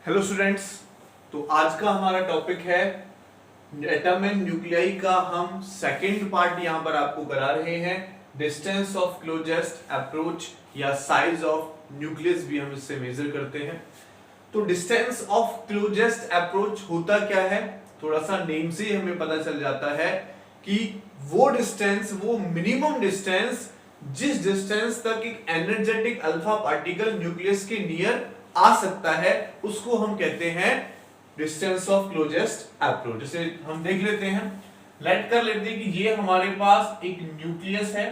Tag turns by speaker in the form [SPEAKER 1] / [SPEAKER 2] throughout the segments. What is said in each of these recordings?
[SPEAKER 1] Hello students. तो आज का हमारा टॉपिक है एटम एंड न्यूक्लियाई का हम सेकंड पार्ट यहां पर आपको करा रहे हैं। डिस्टेंस ऑफ क्लोजेस्ट अप्रोच या साइज ऑफ न्यूक्लियस भी हम इससे मेजर करते हैं। तो डिस्टेंस ऑफ क्लोजेस्ट अप्रोच होता क्या है, थोड़ा सा नेम से ही हमें पता चल जाता है कि वो डिस्टेंस, वो मिनिमम डिस्टेंस जिस डिस्टेंस तक एक एनर्जेटिक अल्फा पार्टिकल न्यूक्लियस के नियर आ सकता है उसको हम कहते हैं डिस्टेंस ऑफ क्लोजेस्ट अप्रोच। जैसे हम देख लेते हैं, लेट कर लेते हैं कि ये हमारे पास एक न्यूक्लियस है,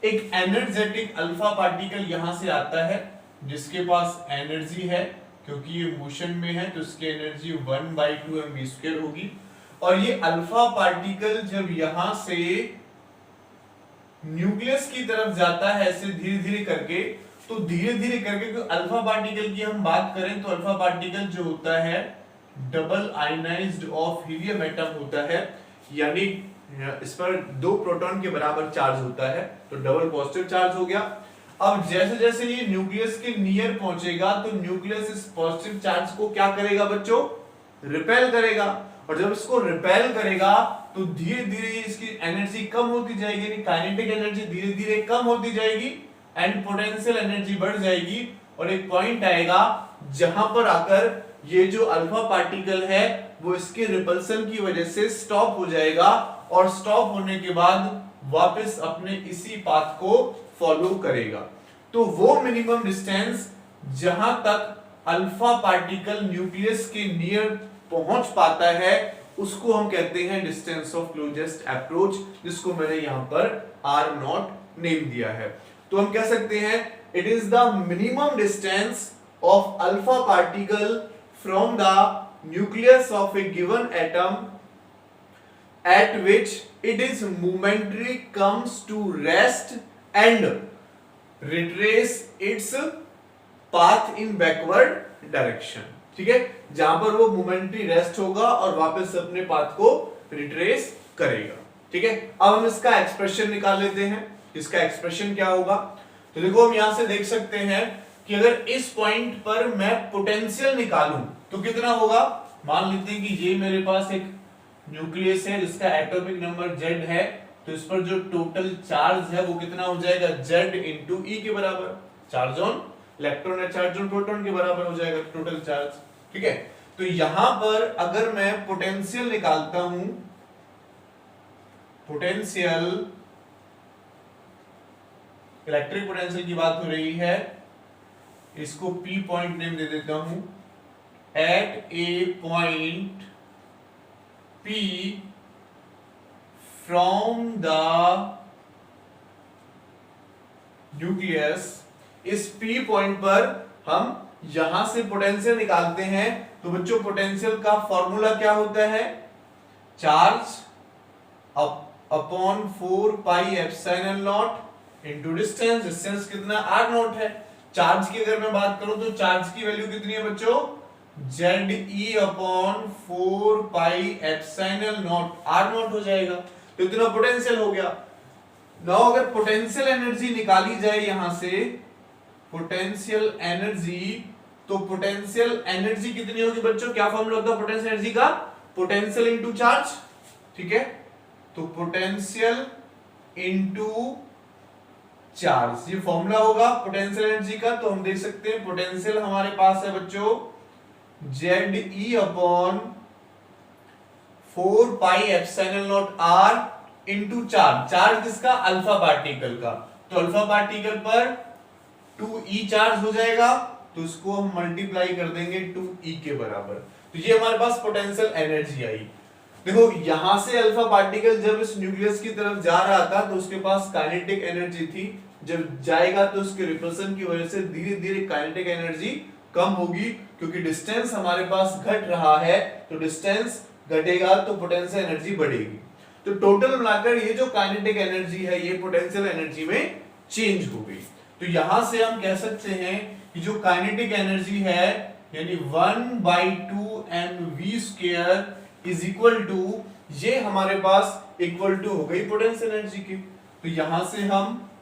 [SPEAKER 1] एक एनर्जेटिक अल्फा पार्टिकल यहां से आता है जिसके पास एनर्जी है, क्योंकि ये मोशन में है तो इसकी एनर्जी 1/2 mv² होगी। और ये अल्फा पार्टिकल जब यहां से न्यूक्लियस की तरफ जाता है ऐसे धीरे धीरे करके, तो धीरे धीरे करके अल्फा पार्टिकल की हम बात करें तो अल्फा पार्टिकल जो होता है double ionised of helium atom होता है, यानी इस पर 2 प्रोटॉन के बराबर चार्ज होता है, तो डबल पॉजिटिव चार्ज हो गया। अब जैसे जैसे ये न्यूक्लियस के नियर पहुंचेगा तो न्यूक्लियस इस पॉजिटिव चार्ज को क्या करेगा बच्चों, रिपेल करेगा। और जब इसको रिपेल करेगा तो धीरे धीरे इसकी एनर्जी कम होती जाएगी, यानी काइनेटिक एनर्जी धीरे धीरे कम होती जाएगी एंड पोटेंशियल एनर्जी बढ़ जाएगी। और एक पॉइंट आएगा जहां पर आकर ये जो अल्फा पार्टिकल है वो इसके रिपल्सन की वजह से स्टॉप हो जाएगा, और स्टॉप होने के बाद वापस अपने इसी पाथ को फॉलो करेगा। तो वो मिनिमम डिस्टेंस जहां तक अल्फा पार्टिकल न्यूक्लियस के नियर पहुंच पाता है उसको हम कहते हैं डिस्टेंस ऑफ क्लोजेस्ट अप्रोच, जिसको मैंने यहां पर r0 नेम दिया है। तो हम कह सकते हैं it is the minimum distance of alpha particle from the nucleus of A given atom at which it is momentary comes to rest and retrace its path in backward direction। ठीक है, जहां पर वो मोमेंटरी रेस्ट होगा और वापस अपने path को रिट्रेस करेगा। ठीक है, अब हम इसका एक्सप्रेशन निकाल लेते हैं। इसका एक्सप्रेशन क्या होगा, तो देखो हम यहां से देख सकते हैं कि अगर इस पॉइंट पर मैं पोटेंशियल निकालूं तो कितना होगा। मान लेते हैं कि ये मेरे पास एक न्यूक्लियस है जिसका एटॉमिक नंबर Z है, तो इस पर जो टोटल चार्ज है वो कितना हो जाएगा, Z into E के बराबर। चार्ज ऑन इलेक्ट्रॉन है, चार्ज ऑन प्रोटॉन के बराबर हो जाएगा टोटल चार्ज। ठीक है, तो यहां पर अगर मैं पोटेंशियल निकालता हूं, पोटेंशियल इलेक्ट्रिक पोटेंशियल की बात हो रही है, इसको P पॉइंट नेम दे देता हूं। At a point P from the nucleus, इस P पॉइंट पर हम यहां से पोटेंशियल निकालते हैं। तो बच्चों पोटेंशियल का फॉर्मूला क्या होता है, charge upon 4 pi epsilon not into distance. Distance कितना r0 है। चार्ज की अगर मैं बात करूं तो चार्ज की वैल्यू कितनी है बच्चों, ZE upon 4 pi epsilon not r0 हो जाएगा। तो इतना पोटेंशियल हो गया। नाउ अगर पोटेंशियल एनर्जी निकाली जाए यहां से, पोटेंशियल एनर्जी, तो पोटेंशियल एनर्जी कितनी होगी बच्चों, क्या फॉर्मूला होता है पोटेंशियल एनर्जी का, पोटेंशियल इनटू चार्ज। ठीक है, तो पोटेंशियल इनटू चार्ज ये फॉर्मूला होगा पोटेंशियल एनर्जी का। तो हम देख सकते हैं पोटेंशियल हमारे पास है बच्चों ZE upon 4 pi epsilon not r into charge. Charge किसका, अल्फा पार्टिकल का। तो अल्फा पार्टिकल पर 2e चार्ज हो जाएगा, तो इसको हम मल्टीप्लाई कर देंगे 2e के बराबर। तो ये हमारे पास पोटेंशियल एनर्जी आई। देखो यहां से अल्फा पार्टिकल जब इस न्यूक्लियस की तरफ जा रहा था तो उसके पास काइनेटिक एनर्जी थी, जब जाएगा तो उसके रिपल्सन की वजह से धीरे धीरे काइनेटिक एनर्जी कम होगी, क्योंकि डिस्टेंस हमारे पास घट रहा है। तो डिस्टेंस घटेगा तो पोटेंशियल एनर्जी बढ़ेगी। तो टोटल मिलाकर ये जो काइनेटिक एनर्जी है ये पोटेंशियल एनर्जी में चेंज हो गई। तो यहां से हम कह सकते हैं कि जो काइनेटिक एनर्जी है यानी 1/2 mv² इज इक्वल टू, ये हमारे पास इक्वल टू हो गई पोटेंशियल एनर्जी की। तो यहां से हम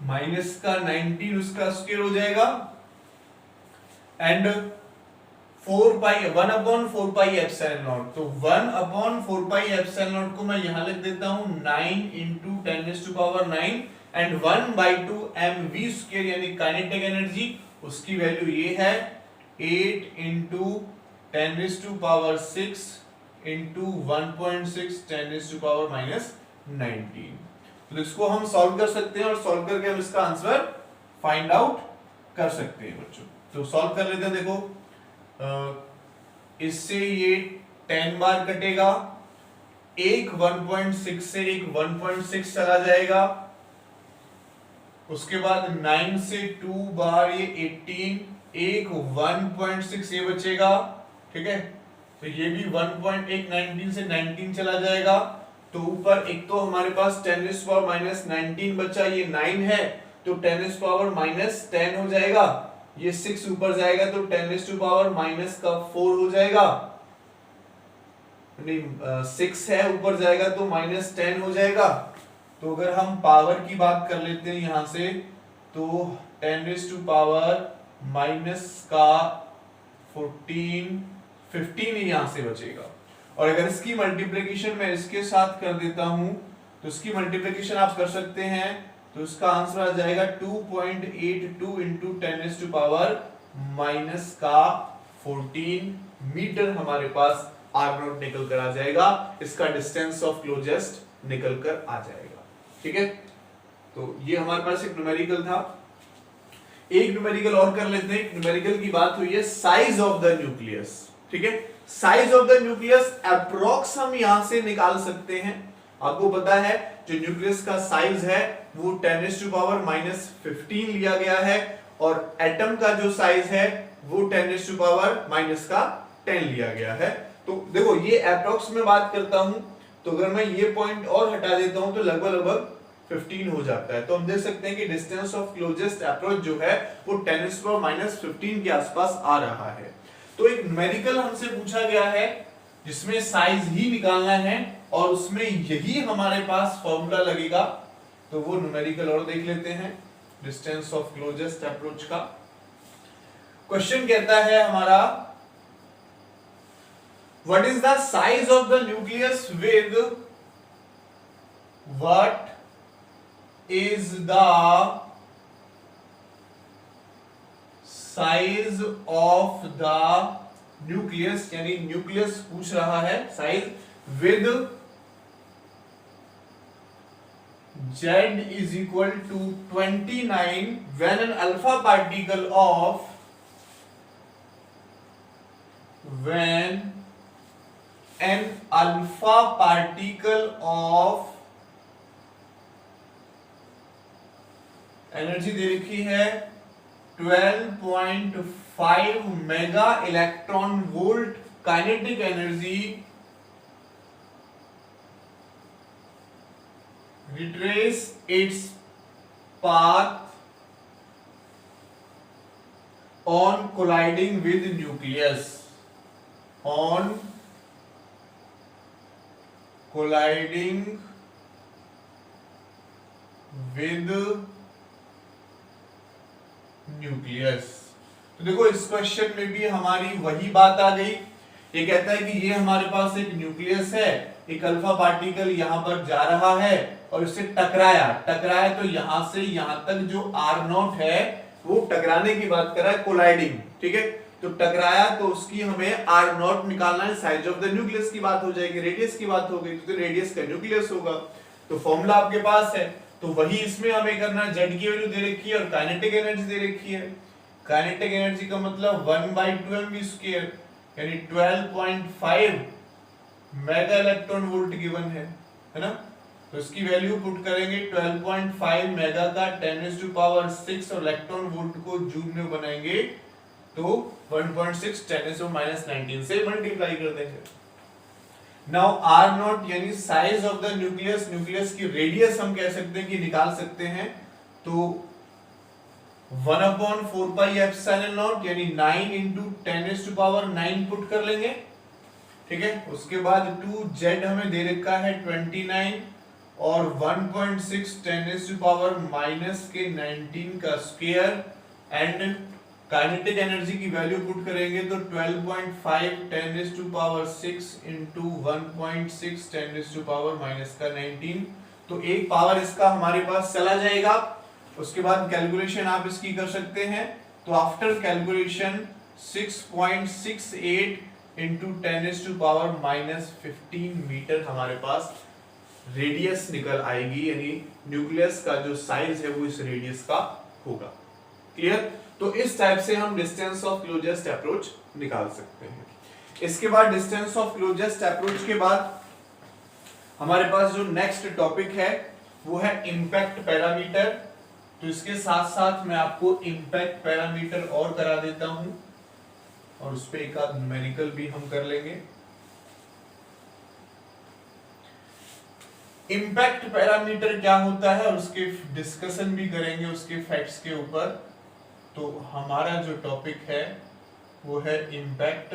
[SPEAKER 1] माइनस का 19 उसका स्क्वायर हो जाएगा एंड 1/4 पाई तो 1/4 पाई को मैं यहां लिख देता हूं 9 इंटू 10⁹9 एंड 1/2 mv स्क्वायर यानी काइनेटिक एनर्जी उसकी वैल्यू ये है 8 इंटू 10⁻6 इंटू 1.6 10⁻⁻19। तो इसको हम सॉल्व कर सकते हैं और सॉल्व करके हम इसका आंसर फाइंड आउट कर सकते हैं बच्चों। तो सॉल्व कर लेते हैं। देखो इससे ये 10 बार कटेगा, एक 1.6 से एक 1.6 चला जाएगा, उसके बाद 9 से 2 बार ये 18, एक 1.6 ये बचेगा, ठीक है। तो ये भी 1.19 से 19 चला जाएगा। तो ऊपर एक तो हमारे पास 10⁻⁻19 बचा, ये 9 है तो 10⁻⁻10 हो जाएगा, ये 6 ऊपर जाएगा तो 10⁻⁻4 हो जाएगा, नहीं 6 है ऊपर जाएगा तो -10 हो जाएगा। तो अगर हम पावर की बात कर लेते हैं यहां से तो 10⁻⁻14 यहां से बचेगा। और अगर इसकी मल्टीप्लिकेशन मैं इसके साथ कर देता हूं तो इसकी मल्टीप्लिकेशन आप कर सकते हैं, तो इसका आंसर आ जाएगा 2.82 इंटू 10⁻⁻14 मीटर हमारे पास R0 निकल कर आ जाएगा। इसका डिस्टेंस ऑफ क्लोजेस्ट निकल कर आ जाएगा, ठीक है। तो ये हमारे पास एक न्यूमेरिकल था। एक न्यूमेरिकल और कर लेते हैं। न्यूमेरिकल की बात हुई है साइज ऑफ द न्यूक्लियस, ठीक है। Size of the nucleus approx हम यहां से निकाल सकते हैं। आपको पता है जो न्यूक्लियस का साइज है वो 10⁻⁻15 लिया गया है और एटम का जो साइज है वो 10⁻⁻10 लिया गया है। तो देखो ये अप्रोक्स में बात करता हूं तो अगर मैं ये पॉइंट और हटा देता हूं तो लगभग 15 हो जाता है। तो हम देख सकते हैं कि डिस्टेंस ऑफ क्लोजेस्ट अप्रोच जो है वो 10⁻⁻15 के आसपास आ रहा है। तो एक न्यूमेरिकल हमसे पूछा गया है जिसमें साइज ही निकालना है और उसमें यही हमारे पास फॉर्मूला लगेगा। तो वो न्यूमेरिकल और देख लेते हैं डिस्टेंस ऑफ क्लोजेस्ट अप्रोच का। क्वेश्चन कहता है हमारा what is the size of the nucleus with what is the size of the nucleus, यानी न्यूक्लियस पूछ रहा है size with Z is equal to 29 when an alpha particle of energy दे रखी है 12.5 mega electron volt kinetic energy retrace its path on colliding with nucleus, on colliding with nucleus। तो देखो इस क्वेश्चन में भी हमारी वही बात आ गई। ये कहता है कि ये हमारे पास एक न्यूक्लियस है, एक अल्फा पार्टिकल यहां पर जा रहा है और इससे टकराया तो यहां से यहां तक जो R0 है वो टकराने की बात कर रहा है, कोलाइडिंग, ठीक है। तो टकराया तो उसकी हमें R0 निकालना है, साइज ऑफ द न्यूक्लियस की बात हो जाएगी, रेडियस की बात हो गई तो रेडियस का न्यूक्लियस होगा। तो फॉर्मूला आपके पास है तो वही इसमें हमें करना है। Z की वैल्यू दे रखी है और काइनेटिक एनर्जी दे रखी है। काइनेटिक एनर्जी का मतलब 1/2 mv² यानी 12.5 मेगा इलेक्ट्रॉन वोल्ट गिवन है ना। तो इसकी वैल्यू पुट करेंगे 12.5 मेगा का 10⁻6 और इलेक्ट्रॉन वोल्ट को जूल में बनाएंगे तो 1.6 10⁻⁻19 से मल्टीप्लाई कर देंगे। नाउ R0 यानी size of the nucleus, nucleus की रेडियस हम कह सकते हैं कि निकाल सकते हैं। तो 1/4πε0 यानी 9 इंटू 10⁻9 पुट कर लेंगे, ठीक है। उसके बाद 2Z हमें दे रखा है 29 और 1.6 10⁻⁻⁻19 का स्क्वायर एंड काइनेटिक एनर्जी की वैल्यू पुट करेंगे तो 12.5 10⁻6 into 1.6 10⁻⁻⁻19। तो एक पावर इसका हमारे पास चला जाएगा। उसके बाद कैलकुलेशन आप इसकी कर सकते हैं। तो आफ्टर कैलकुलेशन 6.68 into 10⁻⁻15 मीटर हमारे पास रेडियस निकल आएगी, यानी न्यूक्लियस का जो साइज है वो इस रेडियस का होगा। क्लियर? तो इस टाइप से हम डिस्टेंस ऑफ क्लोजेस्ट अप्रोच निकाल सकते हैं। इसके बाद डिस्टेंस ऑफ क्लोजेस्ट अप्रोच के बाद हमारे पास जो नेक्स्ट टॉपिक है वो है इंपैक्ट पैरामीटर। तो इसके साथ साथ मैं आपको इंपैक्ट पैरामीटर और करा देता हूं और उस पे एक आध न्यूमेरिकल भी हम कर लेंगे। इंपैक्ट पैरामीटर क्या होता है और उसके डिस्कशन भी करेंगे उसके फैक्ट्स के ऊपर। तो हमारा जो टॉपिक है वो है इंपैक्ट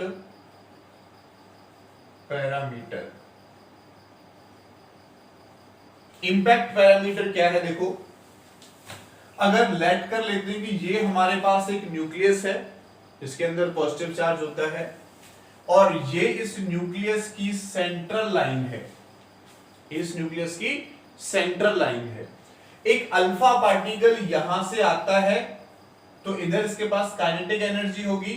[SPEAKER 1] पैरामीटर। इंपैक्ट पैरामीटर क्या है? देखो, अगर लेट कर लेते हैं कि ये हमारे पास एक न्यूक्लियस है, इसके अंदर पॉजिटिव चार्ज होता है और ये इस न्यूक्लियस की सेंट्रल लाइन है, इस न्यूक्लियस की सेंट्रल लाइन है। एक अल्फा पार्टिकल यहां से आता है तो इधर इसके पास काइनेटिक एनर्जी होगी,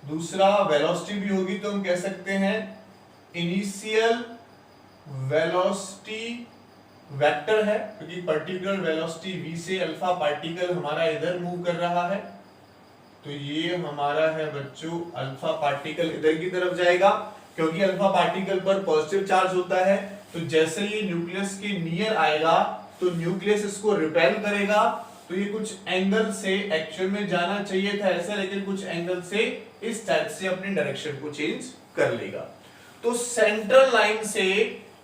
[SPEAKER 1] दूसरा वेलोसिटी भी होगी। तो हम कह सकते हैं इनिशियल वेलोसिटी वेक्टर है, क्योंकि पर्टिकुलर वेलोसिटी v से अल्फा पार्टिकल हमारा इधर मूव कर रहा है। तो ये हमारा है बच्चों अल्फा पार्टिकल इधर की तरफ जाएगा, क्योंकि अल्फा पार्टिकल पर पॉजिटिव चार्ज होता है। तो जैसे ये न्यूक्लियस के नियर आएगा तो न्यूक्लियस इसको रिपेल करेगा। तो ये कुछ एंगल से एक्चुअल में जाना चाहिए था ऐसा, लेकिन कुछ एंगल से इस टाइप से अपनी डायरेक्शन को चेंज कर लेगा। तो सेंट्रल लाइन से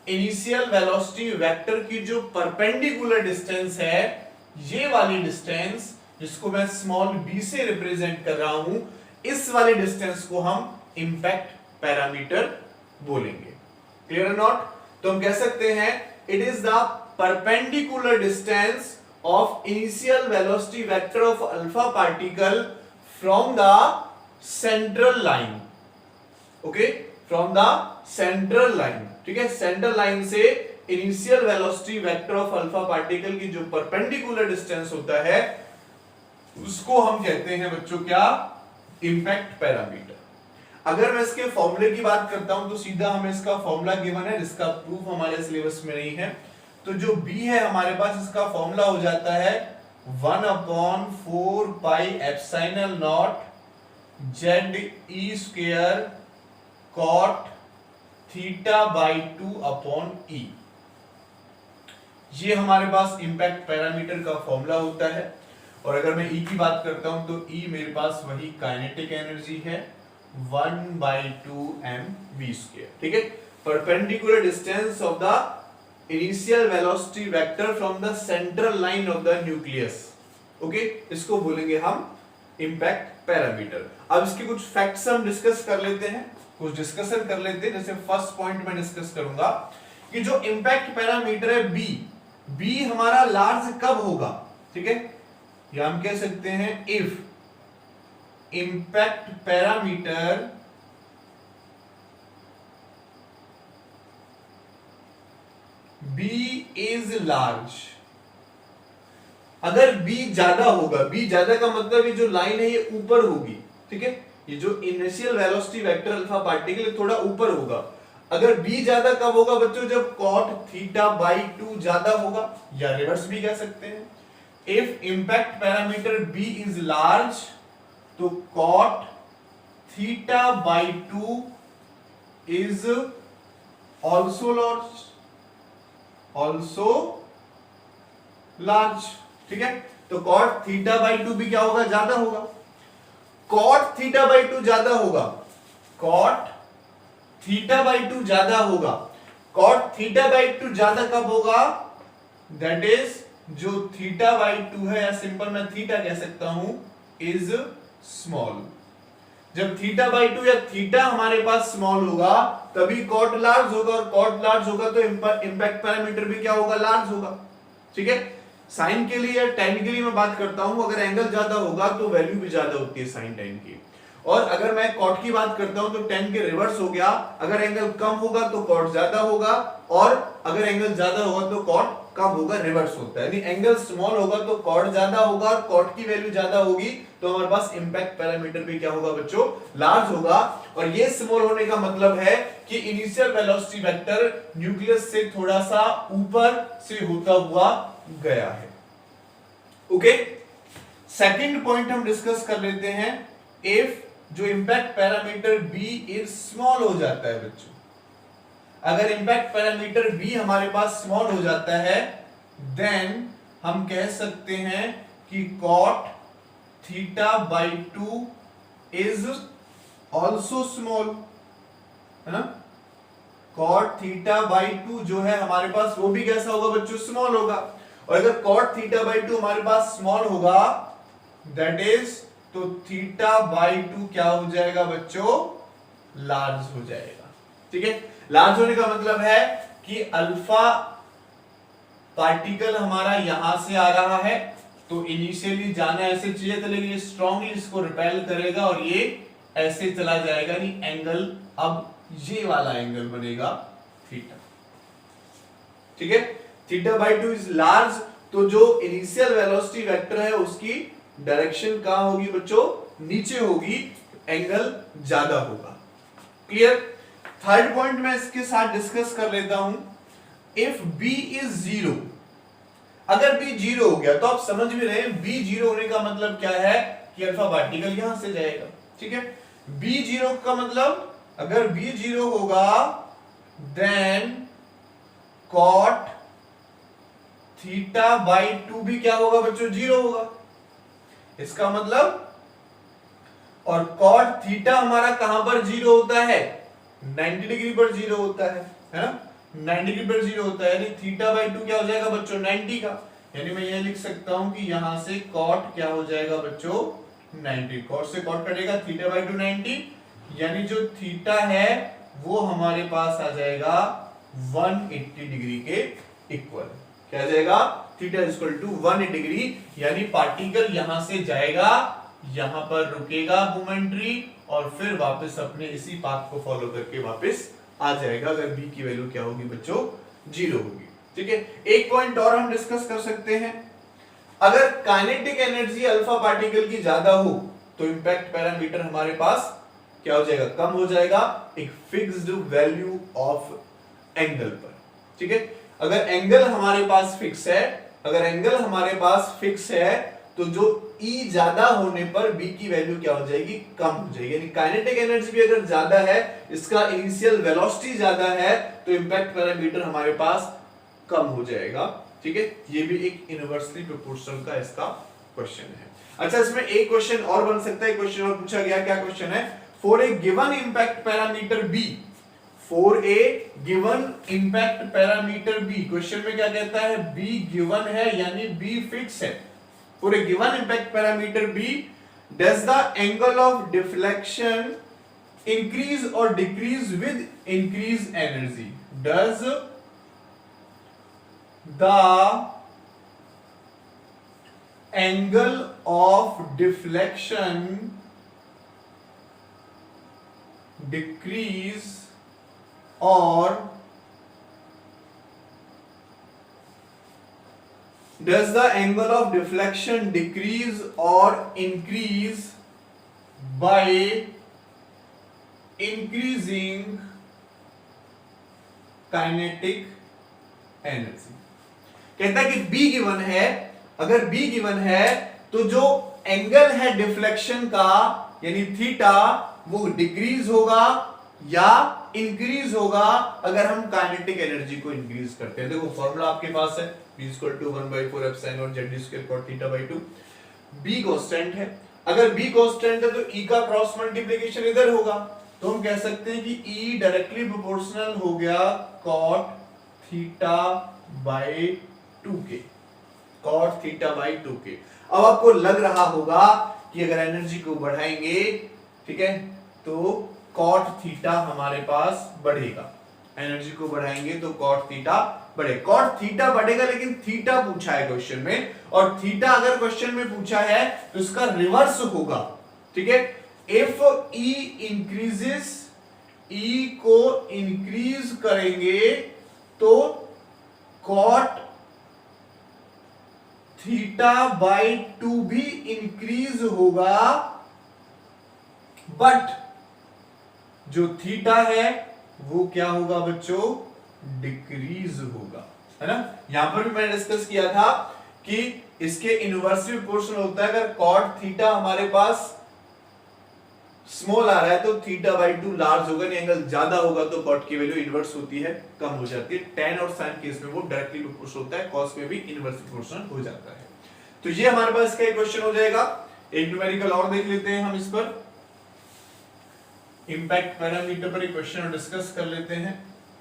[SPEAKER 1] इनिशियल वेलोसिटी वेक्टर की जो परपेंडिकुलर डिस्टेंस है, ये वाली डिस्टेंस जिसको मैं स्मॉल b से रिप्रेजेंट कर रहा हूं, इस वाली डिस्टेंस को हम इंपैक्ट पैरामीटर बोलेंगे। क्लियर और नॉट? तो हम कह सकते हैं it is the perpendicular distance of initial velocity vector of alpha particle from the central line. Okay, from the central line. ठीक है, सेंट्रल लाइन से initial velocity vector of alpha particle की जो परपेंडिकुलर डिस्टेंस होता है उसको हम कहते हैं बच्चों क्या? Impact parameter. अगर मैं इसके फॉर्मूले की बात करता हूं तो सीधा हमें इसका फॉर्मूला गिवन है, जिसका प्रूफ हमारे सिलेबस में नहीं है। तो जो b है हमारे पास, इसका फॉर्मूला हो जाता है 1/4 pi epsilon not ZE² cot θ/2/e। ये हमारे पास इंपैक्ट पैरामीटर का फॉर्मूला होता है। और अगर मैं E की बात करता हूं तो E मेरे पास वही काइनेटिक एनर्जी है 1/2 mv²। ठीक है, perpendicular distance of the initial velocity vector from the central line of the nucleus. Okay, इसको बोलेंगे हम इंपैक्ट पैरामीटर। अब इसके कुछ फैक्ट्स हम डिस्कस कर लेते हैं, कुछ डिस्कशन कर लेते हैं। जैसे फर्स्ट पॉइंट में डिस्कस करूंगा कि जो इंपैक्ट पैरामीटर है बी हमारा लार्ज कब होगा? ठीक है, या हम कह सकते हैं if impact parameter B is large। अगर B ज्यादा होगा, B ज्यादा का मतलब ये जो लाइन है ये ऊपर होगी। ठीक है, ये जो initial velocity vector alpha particle थोड़ा ऊपर होगा। अगर B ज्यादा कब होगा बच्चों? जब cot θ/2 ज्यादा होगा, या रिवर्स भी कह सकते हैं। If impact parameter B is large तो cot θ/2 is also large। ठीक है, तो cot θ/2 भी क्या होगा? ज्यादा होगा। cot θ/2 ज्यादा होगा, cot θ/2 ज्यादा होगा। cot θ/2 ज्यादा कब होगा? दैट इज जो θ/2 है, या सिंपल मैं थीटा कह सकता हूं, इज स्मॉल। जब थीटा बाई 2 या थीटा हमारे पास स्मॉल होगा तभी कॉट लार्ज होगा, और कॉट लार्ज होगा तो इंपैक्ट पैरामीटर भी क्या होगा, लार्ज होगा। ठीक है, साइन के लिए टेन के लिए मैं बात करता हूं, अगर एंगल ज्यादा होगा तो वैल्यू भी ज्यादा होती है साइन टेन की। और अगर मैं कॉट की बात करता हूं तो टेन के रिवर्स हो गया, अगर एंगल कम होगा तो कॉट ज्यादा होगा, और अगर एंगल ज्यादा होगा तो कॉट कम होगा, रिवर्स होता है। यानी एंगल स्मॉल होगा तो कॉट ज्यादा होगा, और कॉट की वैल्यू ज्यादा होगी तो हमारे पास इंपैक्ट पैरामीटर भी क्या होगा बच्चों, लार्ज होगा। और ये स्मॉल होने का मतलब है कि इनिशियल वेलोसिटी वेक्टर न्यूक्लियस से थोड़ा सा ऊपर से होता हुआ गया है। ओके, सेकंड पॉइंट हम डिस्कस कर लेते हैं, इफ जो impact parameter b is small हो जाता है बच्चों, अगर इंपैक्ट पैरामीटर बी हमारे पास स्मॉल हो जाता है देन हम कह सकते हैं कि cot theta by 2 is also small, है ना। कॉट थीटा बाई 2 जो है हमारे पास वो भी कैसा होगा बच्चों, स्मॉल होगा। और अगर कॉट थीटा बाई 2 हमारे पास स्मॉल होगा दैट इज, तो थीटा बाई 2 क्या हो जाएगा बच्चों, लार्ज हो जाएगा। ठीक है, लार्ज होने का मतलब है कि अल्फा पार्टिकल हमारा यहां से आ रहा है तो इनिशियली जाना ऐसे चाहिए था, लेकिन ये स्ट्रांगली इसको रिपेल करेगा और ये ऐसे चला जाएगा, नहीं एंगल अब ये वाला एंगल बनेगा थीटा। ठीक है, थीटा बाई 2 इज लार्ज, तो जो इनिशियल वेलोसिटी वेक्टर है उसकी डायरेक्शन कहां होगी बच्चों, नीचे होगी, एंगल ज्यादा होगा। क्लियर। थर्ड पॉइंट मैं इसके साथ डिस्कस कर लेता हूं, इफ बी इज जीरो, अगर बी जीरो हो गया तो आप समझ भी रहे हैं बी जीरो होने का मतलब क्या है कि अल्फा पार्टिकल यहां से जाएगा। ठीक है, बी जीरो का मतलब अगर बी जीरो होगा देन कॉट थीटा बाई 2 भी क्या होगा बच्चों, जीरो होगा। इसका मतलब, और कॉट थीटा हमारा कहां पर जीरो होता है, 90 डिग्री पर जीरो होता है ना, 90 डिग्री पर जीरो होता है, यानी थीटा बाई 2 क्या हो जाएगा बच्चों, 90 का। यानी मैं ये लिख सकता हूं कि यहां से कॉट क्या हो जाएगा बच्चों, 90, कॉट से कॉट कटेगा, थीटा बाई 2 90, यानी जो थीटा है वो हमारे पास आ जाएगा 180 डिग्री के इक्वल। क्या आ जाएगा, theta is equal to 180 degree, यानी पार्टिकल यहां से जाएगा, यहां पर रुकेगा मोमेंट्री, और फिर वापस अपने इसी पाथ को फॉलो करके वापस आ जाएगा, अगर बी की वैल्यू क्या होगी बच्चों, जीरो होगी। ठीक है, एक पॉइंट और हम डिस्कस कर सकते हैं, अगर काइनेटिक एनर्जी अल्फा पार्टिकल की ज्यादा हो तो इंपैक्ट पैरामीटर हमारे पास क्या हो जाएगा, कम हो जाएगा, एक फिक्स्ड वैल्यू ऑफ एंगल पर। ठीक है, अगर एंगल हमारे पास फिक्स है, अगर एंगल हमारे पास फिक्स है तो जो E ज्यादा होने पर B की वैल्यू क्या हो जाएगी, कम हो जाएगी। यानी काइनेटिक एनर्जी भी अगर ज्यादा है, इसका इनिशियल वेलोसिटी ज्यादा है, तो इंपैक्ट पैरामीटर हमारे पास कम हो जाएगा। ठीक है, ये भी एक इनवर्सली प्रोपोर्शनल का इसका क्वेश्चन है। अच्छा, इसमें एक क्वेश्चन और बन सकता है, क्वेश्चन और पूछा गया, क्या क्वेश्चन है, for a given impact parameter B, for a given impact parameter B, question में क्या कहता है, B गिवन है यानी B फिक्स है। For a given impact parameter B, does the angle of deflection increase or decrease with increased energy? Does the angle of deflection decrease or does the angle of deflection decrease or increase by increasing kinetic energy? कहता है कि B given है, अगर B given है तो जो angle है deflection का यानी थीटा वो डिक्रीज होगा या इंक्रीज होगा अगर हम काइनेटिक एनर्जी को इंक्रीज करते हैं। देखो फॉर्मूला आपके पास है, B = 1/4 epsilon Z² cot theta by 2। B constant है, अगर B कांस्टेंट है तो E का क्रॉस मल्टीप्लिकेशन इधर होगा, तो हम कह सकते हैं कि E डायरेक्टली प्रोपोर्शनल हो गया cot थीटा बाई 2 के, cot थीटा बाई 2 के। अब आपको लग रहा होगा कि अगर एनर्जी को बढ़ाएंगे ठीक है, तो कॉट थीटा हमारे पास बढ़ेगा, एनर्जी को बढ़ाएंगे तो कॉट थीटा बढ़े, कॉट थीटा बढ़ेगा, लेकिन थीटा पूछा है क्वेश्चन में, और थीटा अगर क्वेश्चन में पूछा है तो इसका रिवर्स होगा, ठीक है। इफ ई इंक्रीजेस, ई को इंक्रीज करेंगे तो कॉट थीटा बाई 2 भी इंक्रीज होगा, बट जो थीटा है वो क्या होगा बच्चों, डिक्रीज होगा, है ना। यहां पर भी मैंने डिस्कस किया था कि इसके इनवर्सली प्रोपोर्शनल होता है, अगर कॉट थीटा हमारे पास स्मॉल आ रहा है तो थीटा बाई 2 लार्ज होगा, नहीं एंगल ज्यादा होगा तो कॉट की वैल्यू इनवर्स होती है, कम हो जाती है। टेन और साइन केस में वो डायरेक्टली प्रोपोर्शनल होता है, कॉस में भी इनवर्सली प्रोपोर्शनल हो जाता है। तो ये हमारे पास इसका एक क्वेश्चन हो जाएगा। एक न्यूमेरिकल और देख लेते हैं हम इस पर, इंपैक्ट पैरामीटर पर एक क्वेश्चन डिस्कस कर लेते हैं।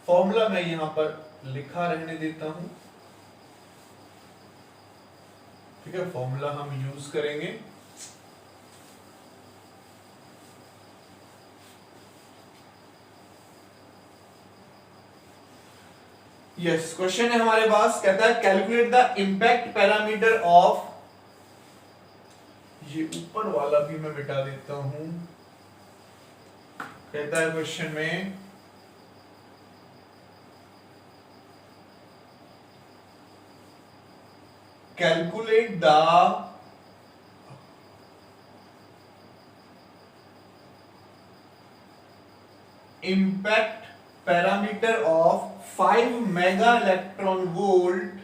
[SPEAKER 1] फॉर्मूला मैं यहां पर लिखा रहने देता हूं, ठीक है, फॉर्मूला हम यूज करेंगे। यस, क्वेश्चन है हमारे पास, कहता है calculate the impact parameter of, ये ऊपर वाला भी मैं मिटा देता हूं, कहता है क्वेश्चन में calculate the impact parameter of 5 mega electron volt,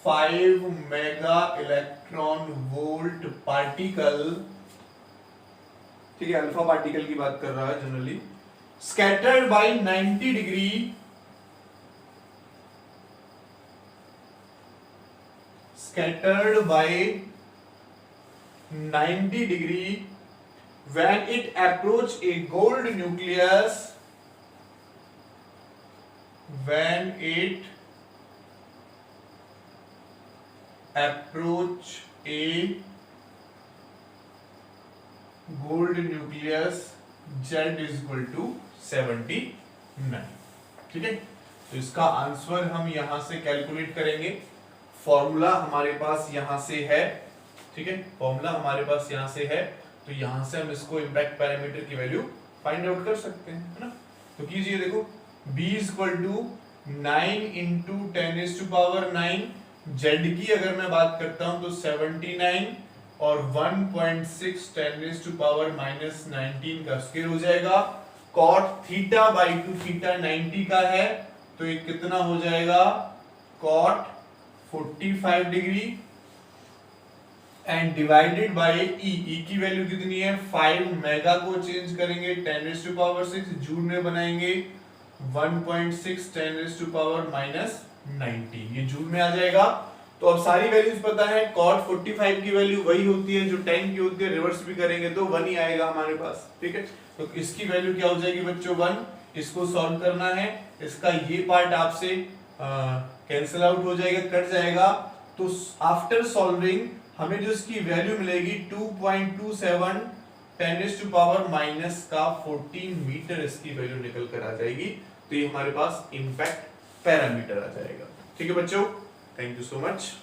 [SPEAKER 1] 5 mega electron volt particle, ठीक है, अल्फा पार्टिकल की बात कर रहा है generally, scattered by 90 degree, scattered by 90 degree when it approach a gold nucleus, when it approach a gold nucleus, Z is equal to 79, ठीक है। तो इसका आंसर हम यहां से कैलकुलेट करेंगे, फॉर्मूला हमारे पास यहां से है, ठीक है, फॉर्मूला हमारे पास यहां से है, तो यहां से हम इसको इंपैक्ट पैरामीटर की वैल्यू फाइंड आउट कर सकते हैं, है ना। तो कीजिए, देखो B equal to 9 into 10⁹9, Z की अगर मैं बात करता हूं तो 79 और 1.6 10⁻⁻19 का स्क्वायर हो जाएगा। कॉट थीटा बाई 2, थीटा 90 का है तो ये कितना हो जाएगा, cot 45 degree and divided by e की वैल्यू कितनी है 5 मेगा को चेंज करेंगे 10⁻6, जूल में बनाएंगे 1.6 10⁻⁻19, ये जूल में आ जाएगा। तो अब सारी वैल्यूज पता है, cot 45 की वैल्यू वही होती है जो 10 की होती है, रिवर्स भी करेंगे तो 1 ही आएगा हमारे पास, ठीक है। तो इसकी वैल्यू क्या हो जाएगी बच्चों, 1। इसको सॉल्व करना है, इसका ये पार्ट आपसे कैंसिल आउट हो जाएगा, कट जाएगा। तो आफ्टर सॉल्विंग हमें जो इसकी वैल्यू मिलेगी 2.27 10⁻⁻14 मीटर इसकी वैल्यू निकल कर आ जाएगी। तो ये हमारे पास इंपैक्ट पैरामीटर आ जाएगा, ठीक है बच्चों। Thank you so much.